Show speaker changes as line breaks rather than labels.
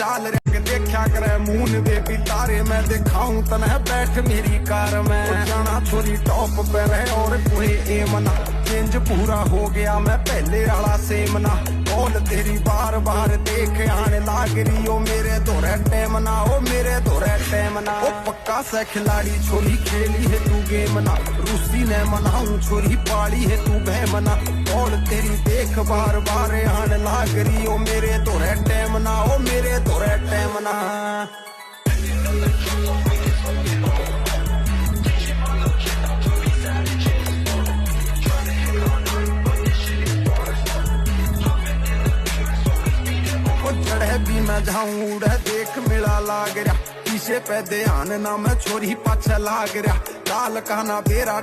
चाल रख देखा करे मून वे भी तारे मैं दिखाऊं तने बैठ मेरी कार में जाना छोरी टॉप पे रहे और कोई एम ना चेंज पूरा हो गया मैं पहले वाला सेम ना कॉल तेरी बार बार देख आने लाग रही ओ मेरे दौरे टाइम ना ओ मेरे दौरे टाइम ना ओ पक्का सा खिलाड़ी छोरी खेली है तू गेम ना रूसी ने मनाऊं छोरी पाली है तू बहम ना कॉल तेरी देख बार बार आने लाग रही ओ मेरे दौरे टाइम ना ओ मेरे दौरे टाइम ना भी मैं जाऊं उड़े देख मिला लाग रहा पीछे पे ध्यान ना मैं छोरी पाछे लाग रहा काल का ना बेरा